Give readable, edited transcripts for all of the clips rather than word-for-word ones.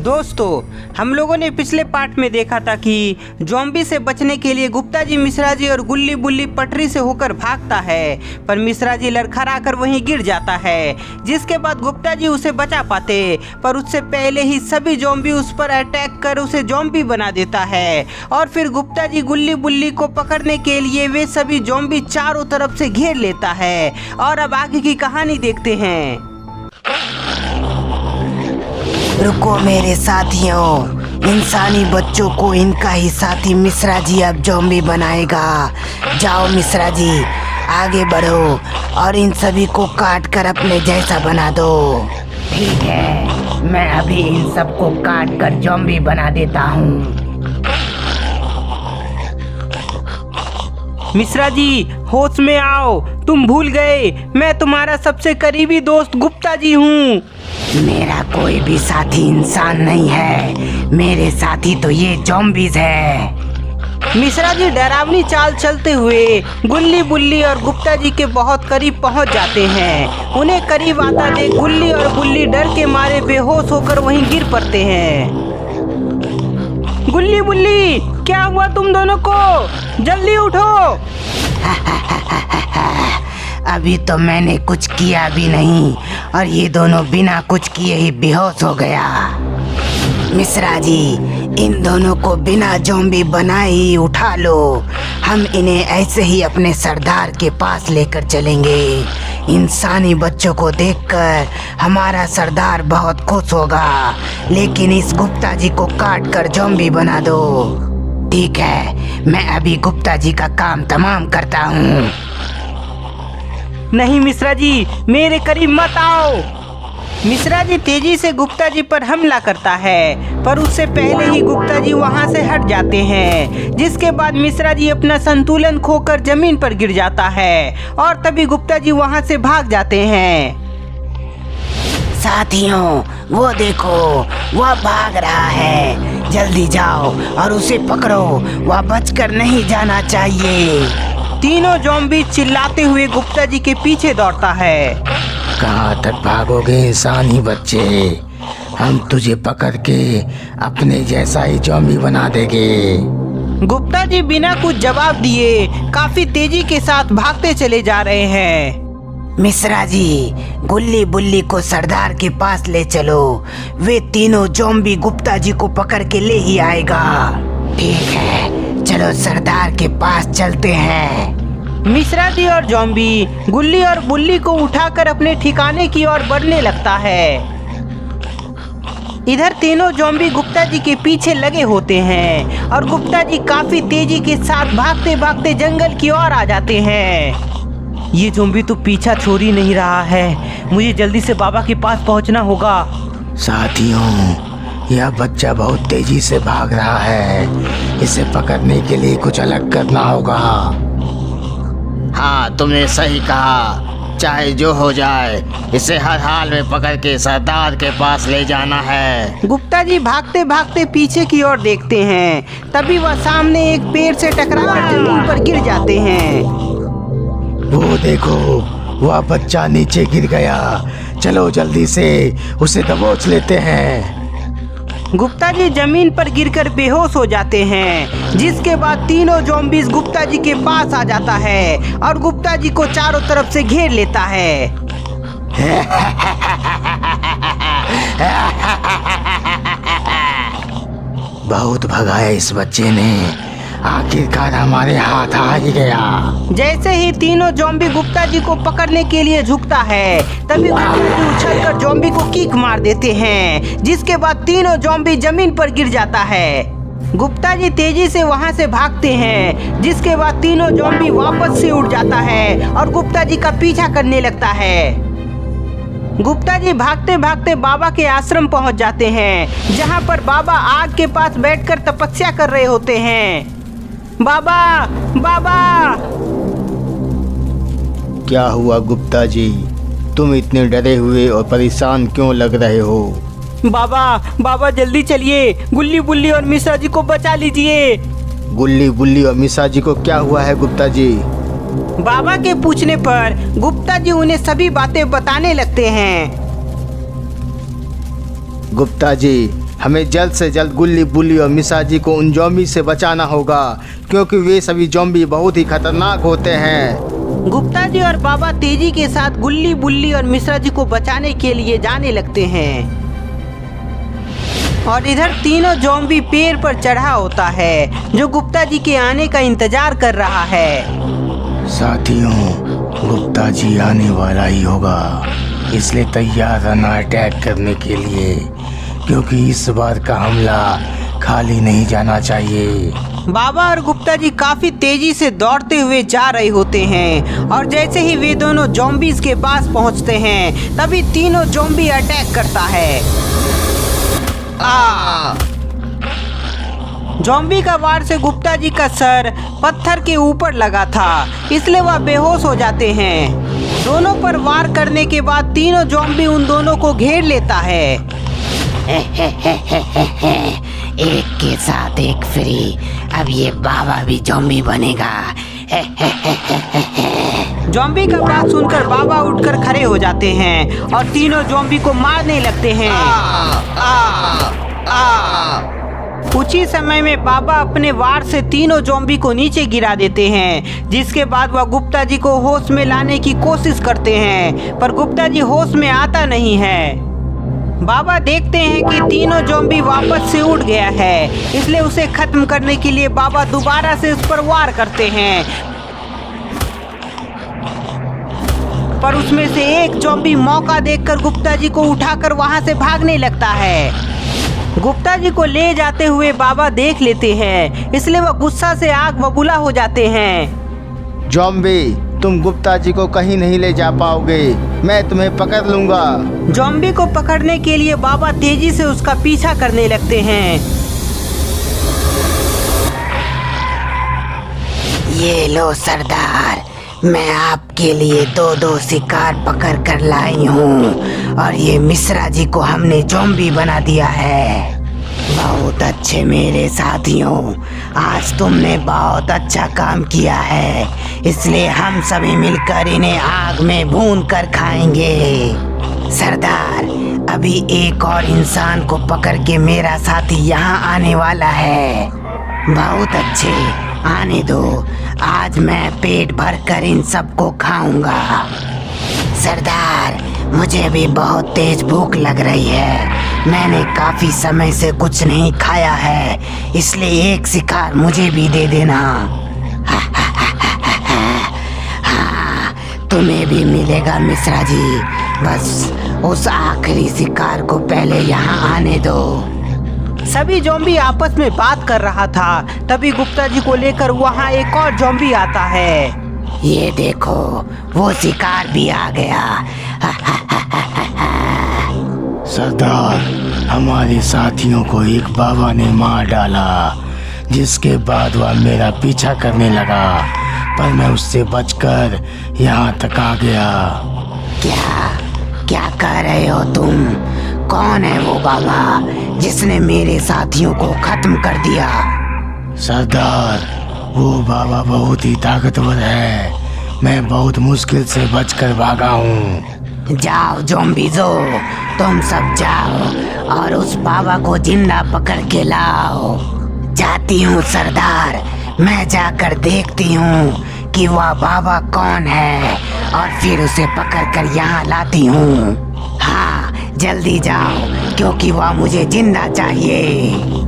दोस्तों, हम लोगों ने पिछले पार्ट में देखा था कि ज़ॉम्बी से बचने के लिए गुप्ता जी, मिश्रा जी और गुल्ली बुल्ली पटरी से होकर भागता है, पर मिश्रा जी लड़खड़ा कर वहीं गिर जाता है, जिसके बाद गुप्ता जी उसे बचा पाते, पर उससे पहले ही सभी ज़ॉम्बी उस पर अटैक कर उसे ज़ॉम्बी बना देता है। और फिर गुप्ता जी गुल्ली बुल्ली को पकड़ने के लिए वे सभी ज़ॉम्बी चारों तरफ से घेर लेता है। और अब आगे की कहानी देखते हैं। रुको मेरे साथियों, इंसानी बच्चों को इनका ही साथी मिश्रा जी अब ज़ॉम्बी बनाएगा। जाओ मिश्रा जी, आगे बढ़ो और इन सभी को काट कर अपने जैसा बना दो। ठीक है, मैं अभी इन सबको काट कर ज़ॉम्बी बना देता हूँ। मिश्रा जी, होश में आओ, तुम भूल गए मैं तुम्हारा सबसे करीबी दोस्त गुप्ता जी हूँ। मेरा कोई भी साथी इंसान नहीं है, मेरे साथी तो ये ज़ॉम्बीज़ है। मिश्रा जी डरावनी चाल चलते हुए गुल्ली बुल्ली और गुप्ता जी के बहुत करीब पहुंच जाते हैं। उन्हें करीब आता देख गुल्ली और बुल्ली डर के मारे बेहोश होकर वहीं गिर पड़ते हैं। गुल्ली बुल्ली, क्या हुआ तुम दोनों को? जल्दी उठो। अभी तो मैंने कुछ किया भी नहीं और ये दोनों बिना कुछ किए ही बेहोश हो गया। मिश्रा जी, इन दोनों को बिना ज़ॉम्बी बनाए ही उठा लो। हम इन्हें ऐसे ही अपने सरदार के पास लेकर चलेंगे। इंसानी बच्चों को देखकर हमारा सरदार बहुत खुश होगा, लेकिन इस गुप्ता जी को काट कर ज़ॉम्बी बना दो। ठीक है, मैं अभी गुप्ता जी का काम तमाम करता हूँ। नहीं मिश्रा जी, मेरे करीब मत आओ। मिश्रा जी तेजी से गुप्ता जी पर हमला करता है, पर उससे पहले ही गुप्ता जी वहां से हट जाते हैं, जिसके बाद मिश्रा जी अपना संतुलन खोकर जमीन पर गिर जाता है और तभी गुप्ता जी वहां से भाग जाते हैं। साथियों, वो देखो, वह भाग रहा है। जल्दी जाओ और उसे पकड़ो, वह बचकर नहीं जाना चाहिए। तीनों ज़ॉम्बी चिल्लाते हुए गुप्ता जी के पीछे दौड़ता है। कहाँ तक भागोगे इंसानी बच्चे? हम तुझे पकड़ के अपने जैसा ही ज़ॉम्बी बना देंगे। गुप्ता जी बिना कुछ जवाब दिए काफी तेजी के साथ भागते चले जा रहे हैं। मिश्रा जी, गुल्ली बुल्ली को सरदार के पास ले चलो। वे तीनों ज़ॉम्बी गुप्ता जी को पकड़ के ले ही आएगा। ठीक है, चलो सरदार के पास चलते हैं। मिश्रा जी और ज़ॉम्बी गुल्ली और बुल्ली को उठाकर अपने ठिकाने की ओर बढ़ने लगता है। इधर तीनों ज़ॉम्बी गुप्ता जी के पीछे लगे होते हैं और गुप्ता जी काफी तेजी के साथ भागते भागते जंगल की ओर आ जाते हैं। ये ज़ॉम्बी तो पीछा छोड़ ही नहीं रहा है, मुझे जल्दी से बाबा के पास पहुंचना होगा। साथियों, यह बच्चा बहुत तेजी से भाग रहा है, इसे पकड़ने के लिए कुछ अलग करना होगा। हाँ, तुमने सही कहा, चाहे जो हो जाए इसे हर हाल में पकड़ के सरदार के पास ले जाना है। गुप्ता जी भागते भागते पीछे की ओर देखते हैं, तभी वह सामने एक पेड़ से टकराकर जमीन पर गिर जाते हैं। वो देखो, वह बच्चा नीचे गिर गया। चलो जल्दी से उसे दबोच लेते हैं। गुप्ता जी जमीन पर गिरकर बेहोश हो जाते हैं, जिसके बाद तीनों ज़ॉम्बीज़ गुप्ता जी के पास आ जाता है और गुप्ता जी को चारों तरफ से घेर लेता है। बहुत भगाया इस बच्चे ने, आखिरकार हमारे हाथ आ ही गया। जैसे ही तीनों ज़ॉम्बी गुप्ता जी को पकड़ने के लिए झुकता है, तभी गुप्ता जी उछलकर ज़ॉम्बी को किक मार देते हैं, जिसके बाद तीनों ज़ॉम्बी जमीन पर गिर जाता है। गुप्ता जी तेजी से वहां से भागते हैं, जिसके बाद तीनों ज़ॉम्बी वापस से उठ जाता है और गुप्ता जी का पीछा करने लगता है। गुप्ता जी भागते भागते बाबा के आश्रम पहुंच जाते हैं, जहां पर बाबा आग के पास बैठकर तपस्या कर रहे होते हैं। बाबा, बाबा! क्या हुआ गुप्ता जी? तुम इतने डरे हुए और परेशान क्यों लग रहे हो? बाबा, बाबा जल्दी चलिए, गुल्ली बुल्ली और मिश्रा जी को बचा लीजिए। गुल्ली बुल्ली और मिश्रा जी को क्या हुआ है गुप्ता जी? बाबा के पूछने पर गुप्ता जी उन्हें सभी बातें बताने लगते हैं। गुप्ता जी, हमें जल्द से जल्द गुल्ली बुल्ली और मिश्रा जी को उन ज़ॉम्बी से बचाना होगा, क्योंकि वे सभी ज़ॉम्बी बहुत ही खतरनाक होते हैं। गुप्ता जी और बाबा तेजी के साथ गुल्ली बुल्ली और मिश्रा जी को बचाने के लिए जाने लगते हैं। और इधर तीनों ज़ॉम्बी पेड़ पर चढ़ा होता है जो गुप्ता जी के आने का इंतजार कर रहा है। साथियों, गुप्ता जी आने वाला ही होगा, इसलिए तैयार रहना अटैक करने के लिए, क्योंकि इस बार का हमला खाली नहीं जाना चाहिए। बाबा और गुप्ता जी काफी तेजी से दौड़ते हुए जा रहे होते हैं और जैसे ही वे दोनों ज़ॉम्बीज के पास पहुंचते हैं तभी तीनों ज़ॉम्बी अटैक करता है। ज़ॉम्बी का वार से गुप्ता जी का सर पत्थर के ऊपर लगा था, इसलिए वह बेहोश हो जाते हैं। दोनों पर वार करने के बाद तीनों ज़ॉम्बी उन दोनों को घेर लेता है। एक के साथ एक फ्री, अब ये बाबा भी ज़ॉम्बी बनेगा। ज़ॉम्बी का बात सुनकर बाबा उठकर खड़े हो जाते हैं और तीनों ज़ॉम्बी को मारने लगते हैं। कुछ ही समय में बाबा अपने वार से तीनों ज़ॉम्बी को नीचे गिरा देते हैं, जिसके बाद वह गुप्ता जी को होश में लाने की कोशिश करते हैं, पर गुप्ता जी होश में आता नहीं है। बाबा देखते हैं कि तीनों ज़ॉम्बी वापस से उठ गया है, इसलिए उसे खत्म करने के लिए बाबा दोबारा से उस पर वार करते हैं, पर उसमें से एक ज़ॉम्बी मौका देखकर गुप्ता जी को उठाकर वहां से भागने लगता है। गुप्ता जी को ले जाते हुए बाबा देख लेते हैं, इसलिए वह गुस्सा से आग बबूला हो जाते हैं। ज़ॉम्बी, तुम गुप्ता जी को कहीं नहीं ले जा पाओगे, मैं तुम्हें पकड़ लूंगा। ज़ॉम्बी को पकड़ने के लिए बाबा तेजी से उसका पीछा करने लगते हैं। ये लो सरदार, मैं आपके लिए दो शिकार पकड़ कर लाई हूँ और ये मिश्रा जी को हमने ज़ॉम्बी बना दिया है। बहुत अच्छे मेरे साथियों, आज तुमने बहुत अच्छा काम किया है, इसलिए हम सभी मिलकर इन्हें आग में भून कर खाएंगे। सरदार, अभी एक और इंसान को पकड़ के मेरा साथी यहाँ आने वाला है। बहुत अच्छे, आने दो, आज मैं पेट भर कर इन सबको खाऊंगा। सरदार, मुझे भी बहुत तेज भूख लग रही है, मैंने काफी समय से कुछ नहीं खाया है, इसलिए एक शिकार मुझे भी दे देना। हाँ, तुम्हें भी मिलेगा मिश्रा जी, बस उस आखिरी शिकार को पहले यहाँ आने दो। सभी ज़ॉम्बी आपस में बात कर रहा था, तभी गुप्ता जी को लेकर वहाँ एक और ज़ॉम्बी आता है। ये देखो, वो शिकार भी आ गया। सरदार, हमारे साथियों को एक बाबा ने मार डाला, जिसके बाद वह मेरा पीछा करने लगा, पर मैं उससे बचकर यहाँ तक आ गया। क्या कह रहे हो तुम? कौन है वो बाबा जिसने मेरे साथियों को खत्म कर दिया? सरदार, वो बाबा बहुत ही ताकतवर है, मैं बहुत मुश्किल से बचकर भागा हूँ। जाओ ज़ॉम्बीज़ो, तुम सब जाओ और उस बाबा को जिंदा पकड़ के लाओ। जाती हूँ सरदार, मैं जाकर देखती हूँ कि वह बाबा कौन है और फिर उसे पकड़कर यहाँ लाती हूँ। हाँ, जल्दी जाओ, क्योंकि वह मुझे जिंदा चाहिए।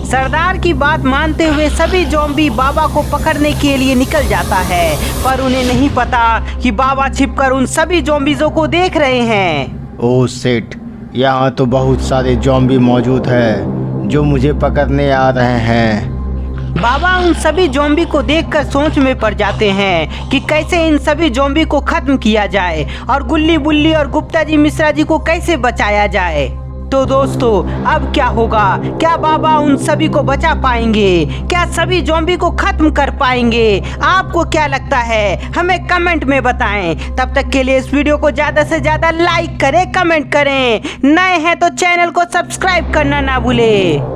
सरदार की बात मानते हुए सभी ज़ॉम्बी बाबा को पकड़ने के लिए निकल जाता है, पर उन्हें नहीं पता कि बाबा छिपकर उन सभी ज़ॉम्बीज़ों को देख रहे हैं। ओह शिट, यहाँ तो बहुत सारे ज़ॉम्बी मौजूद हैं जो मुझे पकड़ने आ रहे हैं। बाबा उन सभी ज़ॉम्बी को देखकर सोच में पड़ जाते हैं कि कैसे इन सभी ज़ॉम्बी को खत्म किया जाए और गुल्ली बुल्ली और गुप्ता जी मिश्रा जी को कैसे बचाया जाए। तो दोस्तों, अब क्या होगा? क्या बाबा उन सभी को बचा पाएंगे? क्या सभी ज़ॉम्बी को खत्म कर पाएंगे? आपको क्या लगता है? हमें कमेंट में बताएं। तब तक के लिए इस वीडियो को ज़्यादा से ज़्यादा लाइक करें, कमेंट करें। नए हैं तो चैनल को सब्सक्राइब करना ना भूलें।